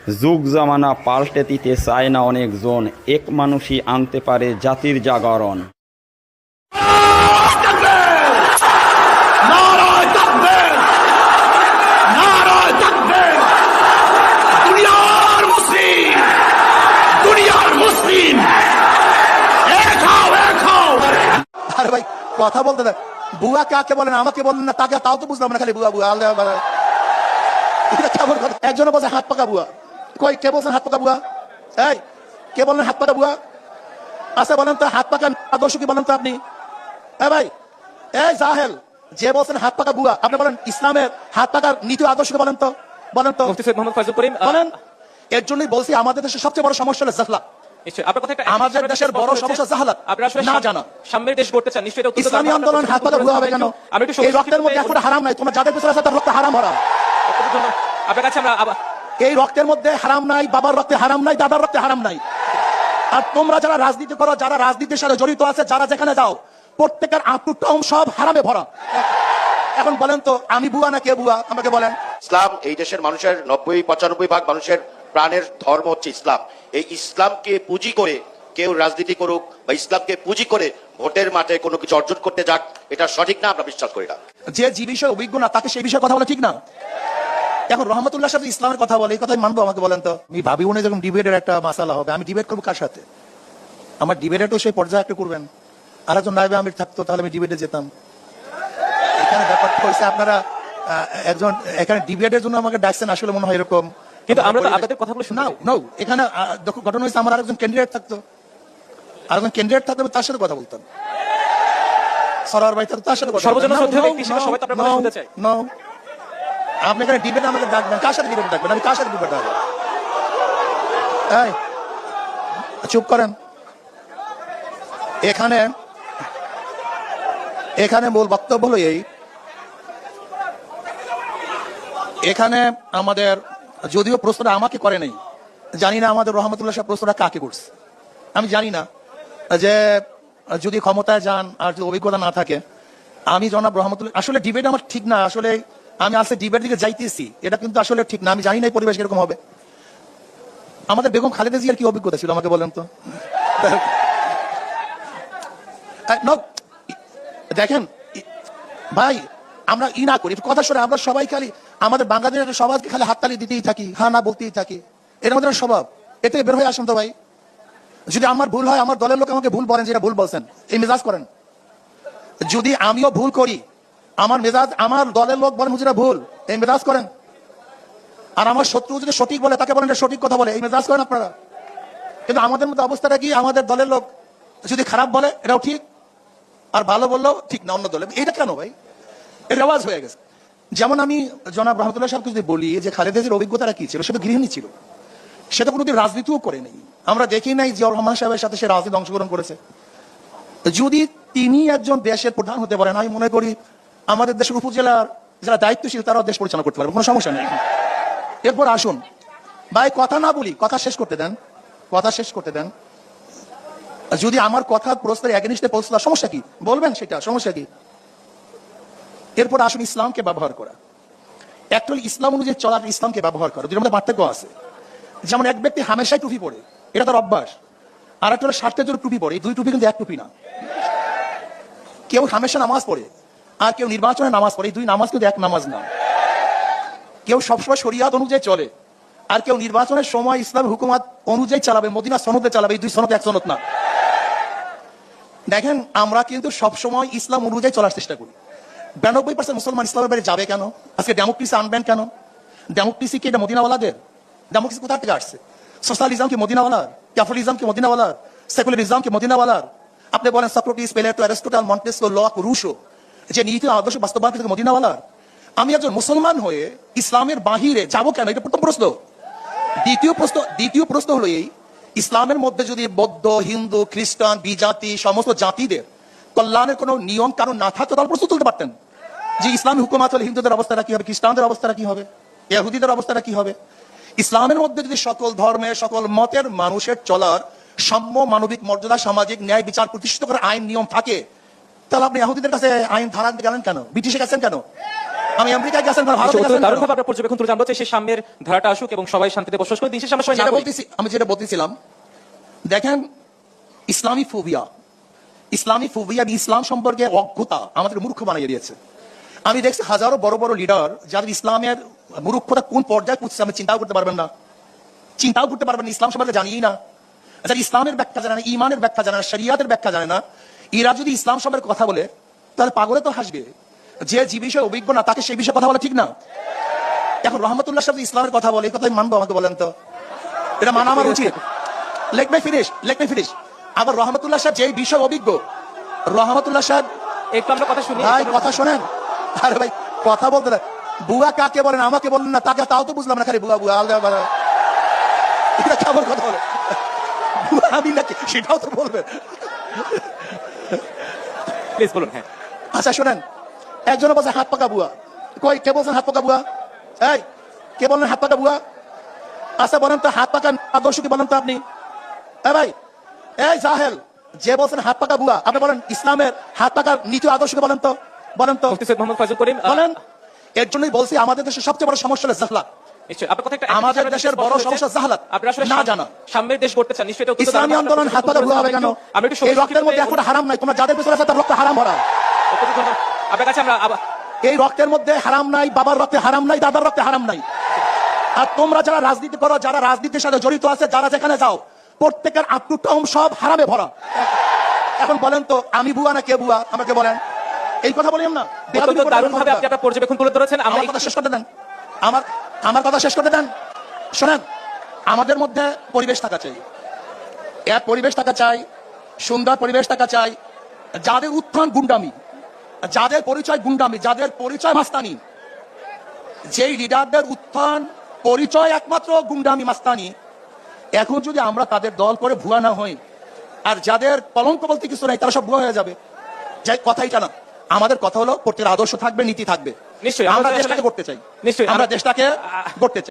যুগ জামানা পাল্টে দিতে চায় না অনেকজন, এক মানুষই আনতে পারে জাতির জাগরণ। আরে ভাই কথা বলতে দেন। বুয়া কাকে বলেন, আমাকে বলেন না তাকে, তাও তো বুঝলাম না, খালি বুয়া বুয়া আলাদা। এটা কেমন কথা? একজনে বলছে হাত পাকা বুয়া। কই কে বলছেন হাত পাকা বুয়া? এই কে বলেন হাত পাকা বুয়া? আচ্ছা বলেন তো হাত পাকা আদর্শ কি বলেন তো আপনি? হ্যাঁ ভাই, এই জাহেল যে বলছেন হাত পাকা বুয়া, আপনি বলেন ইসলামের হাত পাকার নীতি আদর্শ কি বলেন তো? বলেন তো। মুফতি সৈয়দ মোহাম্মদ ফয়জুল করিম বলেন। এর জন্যই বলছি আমাদের দেশের সবচেয়ে বড় সমস্যা হলো জাহলা। আমাদের দেশের বড় সমস্যা জাহালাত, না জানা। সামনের দেশ গড়তে চান নিশ্চয়ই এটা ইসলামী আন্দোলন হাত পাকা বুয়া হবে কেন? এই রক্তের মধ্যে একটা হারাম নাই, তোমরা যাদের পিছনে আছে তার রক্ত হারাম হারাম। আপনার কাছে আমরা এই রক্তের মধ্যে হারাম নাই, বাবার রক্তে হারাম নাই, দাদার রক্তে হারাম নাই। আর তোমরা যারা রাজনীতি করো, যারা রাজনীতির সাথে জড়িত আছে, যারা যেখানে যাও, প্রত্যেকের আত্মটম সব হারামে ভরা। এখন বলেন তো আমি বুয়া না কে বুয়া? আমাকে বলেন। ইসলাম এই দেশের মানুষের 90-95% মানুষের প্রাণের ধর্ম হচ্ছে ইসলাম। এই ইসলামকে পুঁজি করে কেউ রাজনীতি করুক বা ইসলামকে পুঁজি করে ভোটের মাঠে কোনো কিছু অর্জন করতে যাক, এটা সঠিক না, আমরা বিশ্বাস করি না। যে বিষয়ে অভিজ্ঞ না তাকে সেই বিষয়ে কথা বলা ঠিক না। এখন রহমতুল্লাহ সাহেব ইসলামের কথা বলে, এই কথাই মানবো? আমাকে বলেন তো। আমি ভাবি উনি যখন ডিবেটের একটা মাসালা হবে, আমি ডিবেট করবো কার সাথে? আমার ডিবেটও সেই পর্যায়ে একটা করবেন, আর একজন নাইবে আমির থাকতো, তাহলে আমি ডিবেটে যেতাম। এখানে ব্যাপারটা হচ্ছে আপনারা একজন এখানে ডিবেটের জন্য আমাকে ডাকছেন, আসলে মনে হয় এরকম। কিন্তু আমরা তো আপনাদের কথাগুলো শুনি না, এখানে ঘটনা হয়েছে আমার আরেকজন ক্যান্ডিডেট থাকতো, আরেকজন ক্যান্ডিডেট থাকতো, তার সাথে কথা বলতাম। সরার ভাই থাকতো, তার সাথে কথা সর্বজন শ্রদ্ধেয় ব্যক্তি হিসেবে সবাই তো আপনার কথা শুনতে চায়। আপনি এখানে ডিবেট আমাকে ডাকবেন, কার সাথে ডিবেট ডাকবেন? আমি কার সাথে ডিবেট ডাকবো? এই চুপ করেন। এখানে মূল বক্তব্য হলো এই, এখানে আমাদের যদিও প্রশ্নটা আমাকে করে নাই, জানি না আমাদের রহমতুল্লাহ সাহেব প্রশ্নটা কাকে করছে, আমি জানি না। যে যদি ক্ষমতায় যান আর যদি অভিজ্ঞতা না থাকে, আমি জনাব রহমতুল্লাহ, আসলে ডিবেট আমার ঠিক না, আসলে আমি আসলে ডিবেট দিকে যাইতেছি, এটা কিন্তু আসলে ঠিক না। আমি জানি না এই পরিবেশ কিরকম হবে। আমাদের বেগম খালেদা জিয়ার কি অভিজ্ঞতা ছিল আমাকে বলেন তো? দেখেন ভাই, আমরা না করি কথা শুনে, আমরা সবাই খালি আমাদের বাংলাদেশের সবাইকে খালি হাততালি দিতেই থাকি, হ্যাঁ না বলতেই থাকি, এটা আমাদের স্বভাব। এতে বের হয়ে আসুন তো ভাই। যদি আমার ভুল হয়, আমার দলের লোক আমাকে ভুল বলেন, যেটা ভুল বলছেন, এই মেজাজ করেন। যদি আমিও ভুল করি, আমার মেজাজ, আমার দলের লোক বলেন হুজুরা ভুল, এই মেজাজ করেন। আর আমার শত্রু যদি সঠিক বলে, তাকে বলেন সঠিক কথা বলে, এই মেজাজ করেন আপনারা। কিন্তু আমাদের মধ্যে অবস্থাটা কি, আমাদের দলের লোক যদি খারাপ বলে এটাও ঠিক, আর ভালো বললেও ঠিক না অন্য দলে। এটা কেন ভাই? এর রেওয়াজ হয়ে গেছে। যেমন আমি জনাব রহমতুল্লাহ সাহেবকে যদি বলি যে খালেদা জিয়ার অভিজ্ঞতাটা কি ছিল, সেটা গৃহিণী ছিল, সেটা কোনোদিন রাজনীতিও করে নেই। আমরা দেখি নাই জিয়াউর রহমান সাহেবের সাথে সে রাজনীতি অংশগ্রহণ করেছে। যদি তিনি একজন দেশের প্রধান হতে পারেন, আমি মনে করি আমাদের দেশের উপজেলার যারা দায়িত্বশীল তারাও দেশ পরিচালনা করতে পারবে, কোনো সমস্যা নেই। এরপর আসুন ভাই, কথা না বলি, কথা শেষ করতে দেন, কথা শেষ করতে দেন। যদি আমার কথা প্রশ্নের এগেনিস্টে পৌঁছলো, সমস্যা কি বলবেন, সেটা সমস্যা কি? এরপর আসুন ইসলামকে ব্যবহার করা। একটা হল ইসলাম অনুযায়ী চলার, ইসলামকে ব্যবহার করা, দুটোর মধ্যে পার্থক্য আছে। যেমন এক ব্যক্তি হামেশাই টুপি পরে, এটা তার অভ্যাস। আর একটা হলো স্বার্থের জন্য টুপি পরে, এই দুই টুপি কিন্তু এক টুপি না। কেউ হামেশা নামাজ পড়ে আর কেউ নির্বাচনে নামাজ পড়ে, এই দুই নামাজ কিন্তু এক নামাজ না। কেউ সবসময় শরিয়াত অনুযায়ী চলে আর কেউ নির্বাচনের সময় ইসলাম হুকুমাত অনুযায়ী চালাবে, মদিনা সনদে চালাবে, এই দুই সনদ এক সনদ না। দেখেন আমরা কিন্তু সবসময় ইসলাম অনুযায়ী চলার চেষ্টা করি। 92% মুসলমান ইসলামের বাইরে যাবে কেন? আজকে ডেমোক্রেসি আনবেন কেন? ডেমোক্রেসি কি এটা মদিনাওয়ালাদের? ডেমোক্রেসি কোথা থেকে আসছে? সোশ্যালিজম কি মদিনাওয়ালার? ক্যাপিটালিজম কি মদিনাওয়ালার? সেকুলারিজম কি মদিনাওয়ালার? আপনি বলেন Socrates, Plato, Aristotle, Montesquieu, Locke, Rousseau, যে নীতি আদর্শ বাস্তবায়ন থেকে মদিনাওয়ালার? আমি একজন মুসলমান হয়ে ইসলামের বাহিরে যাবো কেন? এটা প্রথম প্রশ্ন। দ্বিতীয় প্রশ্ন হলো এই, ইসলামের মধ্যে যদি বৌদ্ধ, হিন্দু, খ্রিস্টান, বিজাতি সমস্ত জাতিদের কল্যাণের কোনো নিয়ম কারণ না থাকতো, তাহলে প্রশ্ন তুলতে পারতেন যে ইসলামী হুকুমাত হলে হিন্দুদের অবস্থাটা কি হবে, খ্রিস্টানদের অবস্থাটা কি হবে, ইহুদিদের অবস্থাটা কি হবে? ইসলামের মধ্যে যদি সকল ধর্মের, সকল মতের মানুষের চলার সাম্য, মানবিক মর্যাদা, সামাজিক ন্যায় বিচার প্রতিষ্ঠিত করার আইন নিয়ম থাকে, তাহলে আপনি ইহুদিদের কাছে আইন ধারা আনতে গেলেন কেন? ব্রিটিশে গেছেন কেন? আমি আমেরিকায় গেছেন, ভারতে গেছেন। দারুণভাবে আপনার পর্যবেক্ষণ তুলে, আমরা চাই সেই সাম্যের ধারাটা আসুক এবং সবাই শান্তিতে বসবাস করে, দেশের সামনে সবাই না করি। আমি যেটা বলতেছিলাম, দেখেন ইসলামী ফোবিয়া ইসলাম সম্পর্কে অজ্ঞতা আমাদের মূর্খ বানিয়ে দিয়েছে। আমি দেখছি হাজারো বড় বড় লিডার যাদের ইসলামের মূর্খতা কোন পর্যায়ে পৌঁছছে আমি চিন্তাও করতে পারবেন না, ইসলাম সম্পর্কে জানিই না, যারা ইসলামের ব্যাখ্যা জানে না, ইমানের ব্যাখ্যা জানে না, শরিয়াতের ব্যাখ্যা জানে না, এরা যদি ইসলাম সম্পর্কে কথা বলে তাহলে পাগলে তো হাসবে। যে বিষয়ে অভিজ্ঞ না তাকে সেই বিষয়ে কথা বলা ঠিক না। এখন রহমতুল্লাহ সাহেব ইসলামের কথা বলে, এই কথাই মানবো? আমাকে বলেন তো, এটা মানা আমার উচিত? Let me finish. আবার রহমতুল্লাহ সাহেব যেই বিষয় অভিজ্ঞ, রহমতুল্লাহ সাহেব একটু আমরা কথা শুনি। ভাই কথা শোনেন, আরে ভাই কথা বলতে না। বুয়া কাকে বলেন আমাকে বলেন না, তাকে তাও তো বুঝলাম না, খালি বুয়া আলাদা এটা কেমন কথা বলে? বুয়া আমি নাকি সেটাও তো বলবেন। প্লিজ বলুন। হ্যাঁ, আচ্ছা শোনেন, একজন বলছে হাত পাকা বুয়া। কই কে বলছেন হাত পাকা বুয়া? এই কে বললেন হাত পাকা বুয়া? আচ্ছা বলেন তো হাত পাকা আদর্শ কি বলেন তো আপনি? ভাই এই জাহেল, যে বলছেন হাত পাকা বুয়া, আপনি বলেন ইসলামের হাত পাকার নীতি আদর্শকে বলেন তো মুফতি সৈয়দ মোহাম্মদ ফয়জুল করিম বলেন। এর জন্যই বলছি আমাদের দেশের সবচেয়ে বড় সমস্যা হলো জাহলাত। নিশ্চয়ই আপনার কথা একটা আমাদের দেশের বড় সমস্যা জাহলাত, আপনারা আসলে না জানা। সাম্যের দেশ করতে চান, নিশ্চয়ই এটা উত্তর ইসলামী আন্দোলন হাত পাকা বুয়া হবে কেন? এই রক্তের মধ্যে এখন হারাম নাই, তোমরা যাদের পিছনে আছে তার রক্ত হারাম ভরা। আপনার কাছে আমরা এই রক্তের মধ্যে হারাম নাই, বাবার রক্তে হারাম নাই, দাদার রক্তে হারাম নাই। আর তোমরা যারা রাজনীতি করো, যারা রাজনীতির সাথে জড়িত আছে, যারা যেখানে যাও, প্রত্যেকের আত্মটম সব হারামে ভরা। এখন বলেন তো আমি বুয়া না কে বুয়া? আমাকে বলেন। এই কথা বলেন না, দারুণভাবে আপনি আপনার পর্যবেক্ষণ তুলে ধরেছেন। আমার কথা শেষ করতে দেন, আমার কথা শেষ করতে দেন। শোনেন, আমাদের মধ্যে পরিবেশ থাকা চাই, এক পরিবেশ থাকা চাই, সুন্দর পরিবেশ থাকা চাই। যাদের উত্থান গুন্ডামি, যাদের পরিচয় গুন্ডামি, যাদের পরিচয় মাস্তানি, যেই লিডারদের উত্থান পরিচয় একমাত্র গুন্ডামি মাস্তানি, এখন যদি আমরা তাদের দল করে ভুয়া না হই, আর যাদের কলঙ্ক বলতে কিছু নাই তারা সব ভুয়া হয়ে যাবে। যাই কথাই জানা, আমাদের কথা হলো প্রত্যেকের আদর্শ থাকবে, নীতি থাকবে। নিশ্চয়ই আমরা দেশটাকে করতে চাই, নিশ্চয়ই আমরা দেশটাকে করতে চাই।